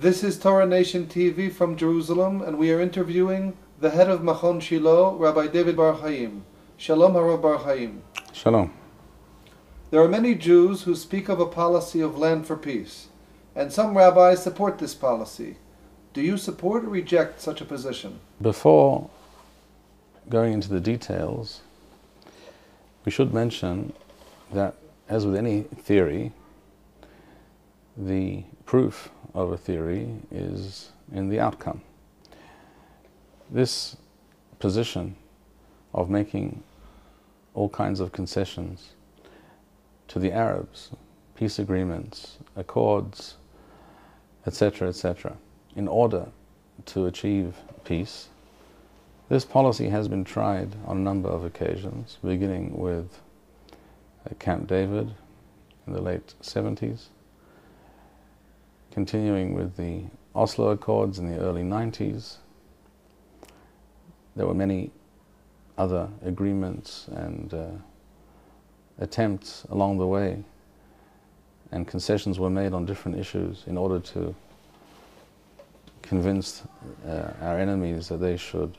This is Torah Nation TV from Jerusalem, and we are interviewing the head of Machon Shilo, Rabbi David Bar-Hayim. Shalom, Harav Bar-Hayim. Shalom. There are many Jews who speak of a policy of land for peace, and some rabbis support this policy. Do you support or reject such a position? Before going into the details, we should mention that, as with any theory, the proof of a theory is in the outcome. This position of making all kinds of concessions to the Arabs, peace agreements, accords, etc., etc., in order to achieve peace, this policy has been tried on a number of occasions, beginning with Camp David in the late 70s, continuing with the Oslo Accords in the early 90s. There were many other agreements and attempts along the way, and concessions were made on different issues in order to convince our enemies that they should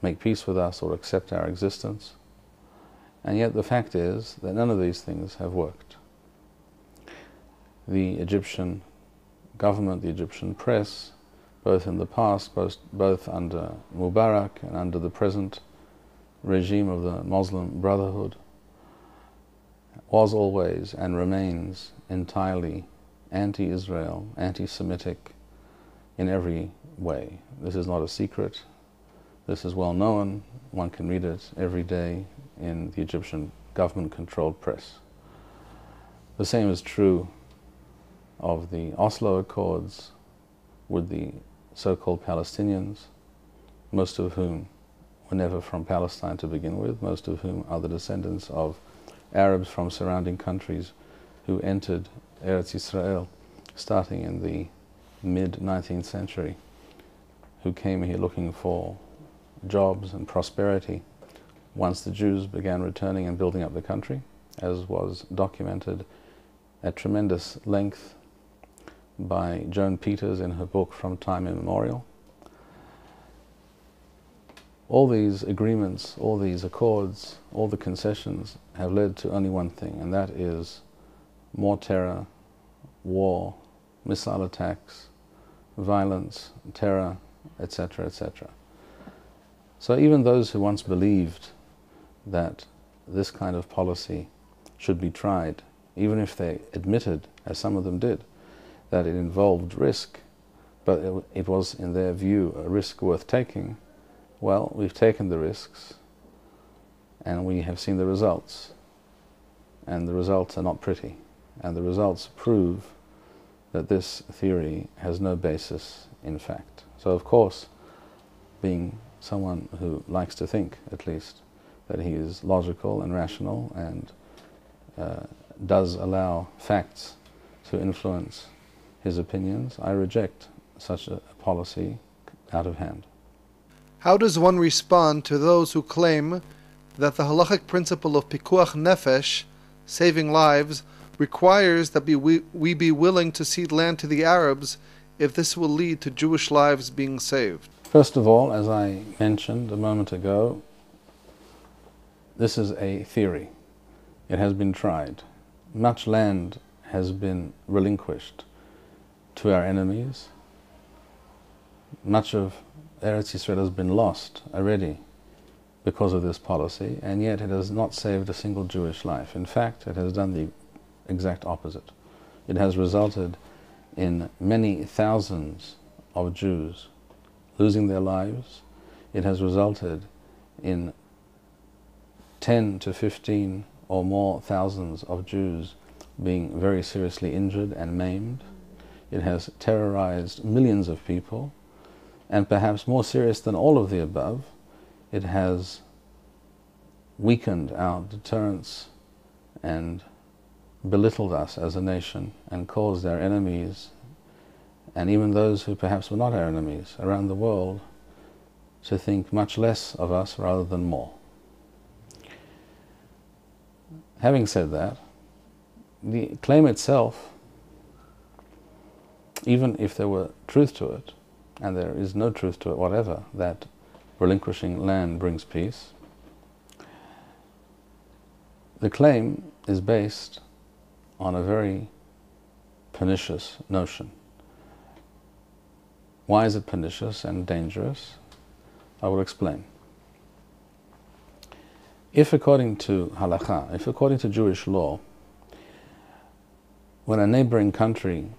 make peace with us or accept our existence. And yet the fact is that none of these things have worked. The Egyptian government, the Egyptian press, both in the past, both under Mubarak and under the present regime of the Muslim Brotherhood, was always and remains entirely anti-Israel, anti-Semitic in every way. This is not a secret. This is well known. One can read it every day in the Egyptian government-controlled press. The same is true of the Oslo Accords with the so-called Palestinians, most of whom were never from Palestine to begin with, most of whom are the descendants of Arabs from surrounding countries who entered Eretz Israel starting in the mid-19th century, who came here looking for jobs and prosperity once the Jews began returning and building up the country, as was documented at tremendous length by Joan Peters in her book From Time Immemorial. All these agreements, all these accords, all the concessions have led to only one thing, and that is more terror, war, missile attacks, violence, terror, etc., etc. So even those who once believed that this kind of policy should be tried, even if they admitted, as some of them did, that it involved risk, but it was, in their view, a risk worth taking, well, we've taken the risks and we have seen the results, and the results are not pretty, and the results prove that this theory has no basis in fact. So of course, being someone who likes to think, at least, that he is logical and rational and does allow facts to influence his opinions, I reject such a policy out of hand. How does one respond to those who claim that the halachic principle of pikuach nefesh, saving lives, requires that we be willing to cede land to the Arabs if this will lead to Jewish lives being saved? First of all, as I mentioned a moment ago, this is a theory. It has been tried. Much land has been relinquished to our enemies. Much of Eretz Israel has been lost already because of this policy, and yet it has not saved a single Jewish life. In fact, it has done the exact opposite. It has resulted in many thousands of Jews losing their lives. It has resulted in 10 to 15 or more thousands of Jews being very seriously injured and maimed. It has terrorized millions of people, and perhaps more serious than all of the above, it has weakened our deterrence and belittled us as a nation and caused our enemies, and even those who perhaps were not our enemies around the world, to think much less of us rather than more. Having said that, the claim itself even if there were truth to it, and there is no truth to it whatever, that relinquishing land brings peace, the claim is based on a very pernicious notion. Why is it pernicious and dangerous? I will explain. If according to halakha, if according to Jewish law, when a neighboring country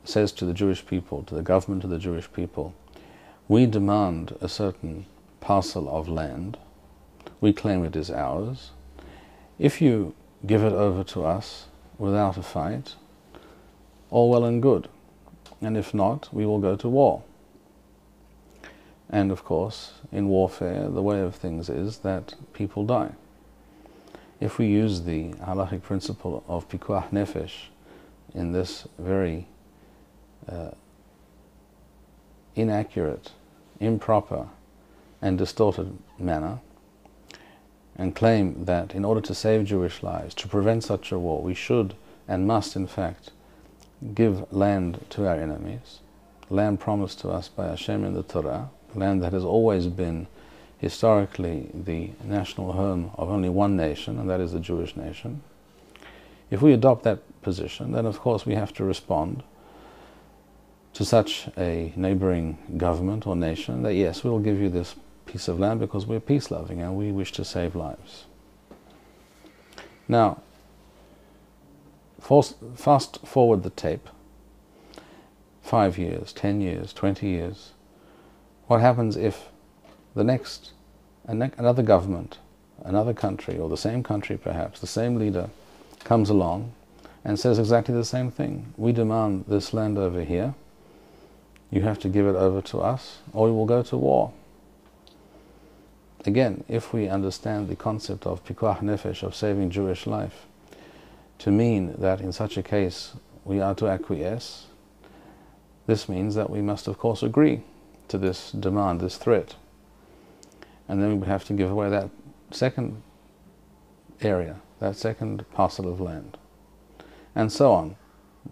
says to the Jewish people, to the government of the Jewish people, we demand a certain parcel of land, we claim it is ours, if you give it over to us without a fight, all well and good, and if not, we will go to war. And of course, in warfare, the way of things is that people die. If we use the halachic principle of pikuach nefesh in this very inaccurate, improper, and distorted manner, and claim that in order to save Jewish lives, to prevent such a war, we should and must in fact give land to our enemies, land promised to us by Hashem in the Torah, land that has always been historically the national home of only one nation, and that is the Jewish nation. If we adopt that position, then of course we have to respond to such a neighboring government or nation that yes, we will give you this piece of land because we're peace-loving and we wish to save lives. Now, fast forward the tape, 5 years, 10 years, 20 years. What happens if another government, another country, or the same country perhaps, the same leader comes along and says exactly the same thing? We demand this land over here, you have to give it over to us, or we will go to war. Again, if we understand the concept of pikuach nefesh, of saving Jewish life, to mean that in such a case we are to acquiesce, this means that we must of course agree to this demand, this threat. And then we would have to give away that second area, that second parcel of land. And so on.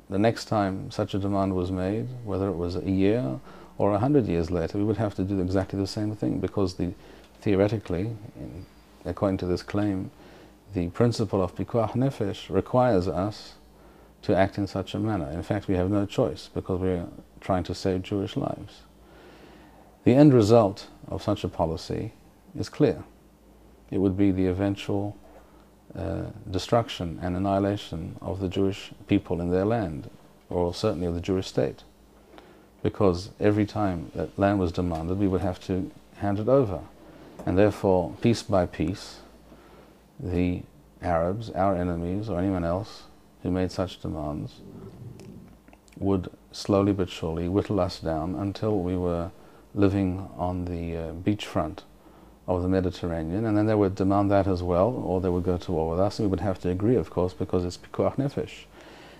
The next time such a demand was made, whether it was a year or 100 years later, we would have to do exactly the same thing, because theoretically, according to this claim, the principle of pikuach nefesh requires us to act in such a manner. In fact, we have no choice, because we are trying to save Jewish lives. The end result of such a policy is clear. It would be the eventual destruction and annihilation of the Jewish people in their land, or certainly of the Jewish state. Because every time that land was demanded, we would have to hand it over. And therefore, piece by piece, the Arabs, our enemies, or anyone else who made such demands, would slowly but surely whittle us down until we were living on the beachfront of the Mediterranean, and then they would demand that as well, or they would go to war with us, and we would have to agree, of course, because it's pikuach nefesh.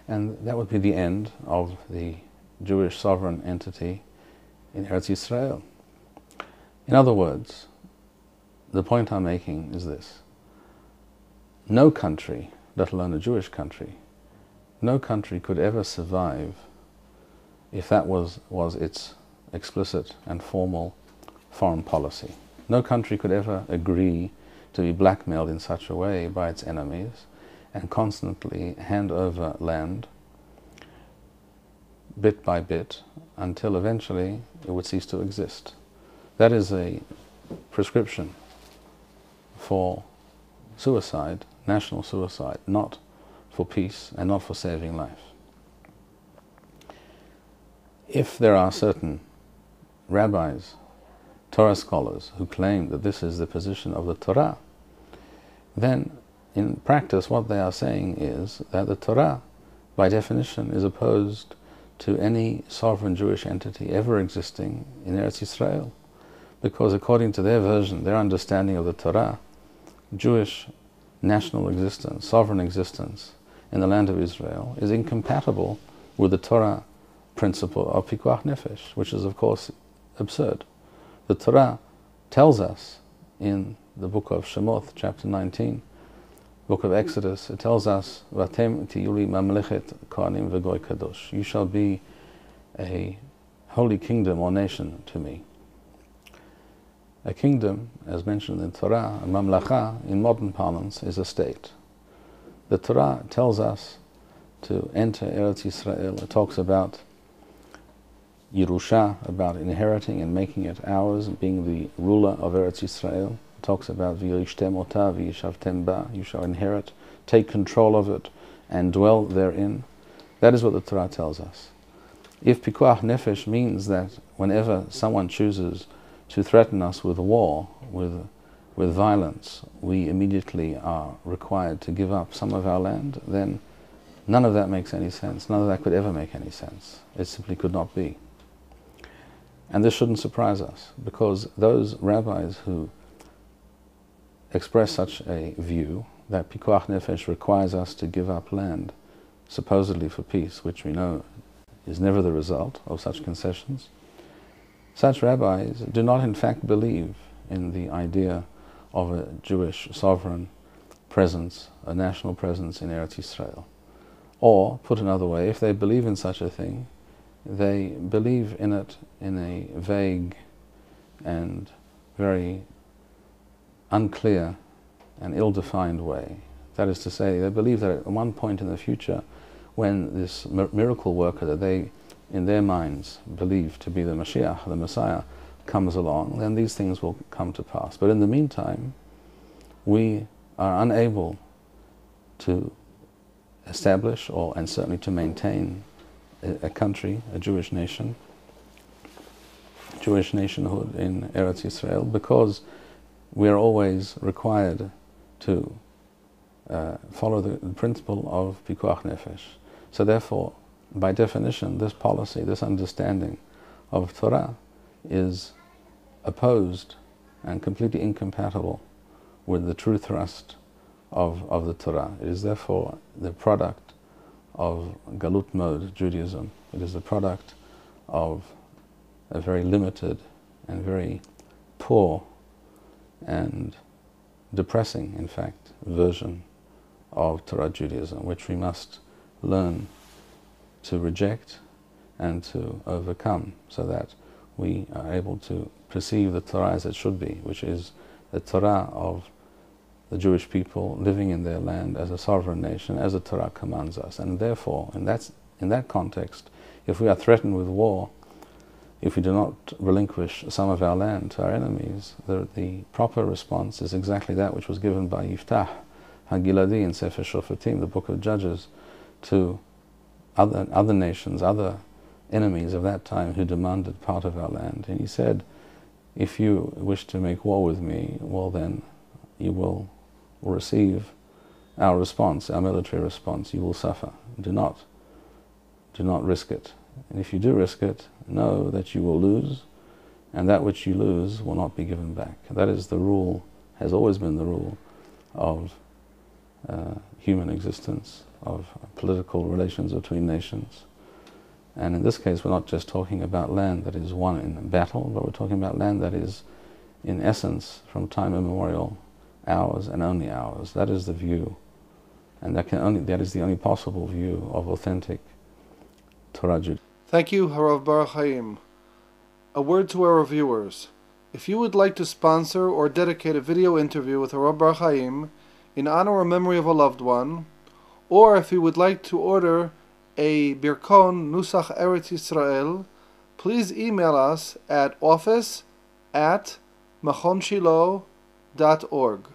And that would be the end of the Jewish sovereign entity in Eretz Yisrael. In other words, the point I'm making is this: no country, let alone a Jewish country, no country could ever survive if that was its explicit and formal foreign policy. No country could ever agree to be blackmailed in such a way by its enemies and constantly hand over land bit by bit until eventually it would cease to exist. That is a prescription for suicide, national suicide, not for peace and not for saving life. If there are certain rabbis, Torah scholars, who claim that this is the position of the Torah, then in practice what they are saying is that the Torah, by definition, is opposed to any sovereign Jewish entity ever existing in Eretz Yisrael. Because according to their version, their understanding of the Torah, Jewish national existence, sovereign existence in the land of Israel is incompatible with the Torah principle of pikuach nefesh, which is of course absurd. The Torah tells us in the book of Shemot, chapter 19, book of Exodus, it tells us, "Vatem tiyuli mamlechet kohanim v'goy kadosh." You shall be a holy kingdom or nation to me. A kingdom, as mentioned in Torah, a mamlacha, in modern parlance, is a state. The Torah tells us to enter Eretz Yisrael. It talks about Yerusha, about inheriting and making it ours, being the ruler of Eretz Yisrael. It talks about V'yirishtem ota v'yishavtem ba, you shall inherit, take control of it, and dwell therein. That is what the Torah tells us. If pikuach nefesh means that whenever someone chooses to threaten us with war, with violence, we immediately are required to give up some of our land, then none of that makes any sense. None of that could ever make any sense. It simply could not be. And this shouldn't surprise us, because those rabbis who express such a view, that pikuach nefesh requires us to give up land, supposedly for peace, which we know is never the result of such concessions, such rabbis do not in fact believe in the idea of a Jewish sovereign presence, a national presence in Eretz Yisrael. Or, put another way, if they believe in such a thing, they believe in it in a vague and very unclear and ill-defined way. That is to say, they believe that at one point in the future, when this miracle worker that they, in their minds, believe to be the Mashiach, the Messiah, comes along, then these things will come to pass. But in the meantime, we are unable to establish, and certainly to maintain, a country, a Jewish nation, Jewish nationhood in Eretz Yisrael, because we are always required to follow the principle of pikuach nefesh. So therefore, by definition, this policy, this understanding of Torah is opposed and completely incompatible with the true thrust of the Torah. It is therefore the product of Galut mode Judaism. It is the product of a very limited and very poor and depressing, in fact, version of Torah Judaism, which we must learn to reject and to overcome, so that we are able to perceive the Torah as it should be, which is the Torah of the Jewish people living in their land as a sovereign nation, as the Torah commands us. And therefore, in that context, if we are threatened with war, if we do not relinquish some of our land to our enemies, the proper response is exactly that which was given by Yiftach HaGiladi in Sefer Shoftim, the book of Judges, to other nations, other enemies of that time who demanded part of our land. And he said, if you wish to make war with me, well then you will receive our response, our military response. You will suffer. Do not risk it. And if you do risk it, know that you will lose, and that which you lose will not be given back. That is the rule, has always been the rule of human existence, of political relations between nations. And in this case, we're not just talking about land that is won in battle, but we're talking about land that is, in essence, from time immemorial, ours and only ours. That is the view, and that is the only possible view of authentic Torah Judaism. Thank you, Harav Bar-Hayim. A word to our viewers. If you would like to sponsor or dedicate a video interview with Harav Bar-Hayim in honor or memory of a loved one, or if you would like to order a Birkon Nusach Eretz Yisrael, please email us at office@machonshilo.org.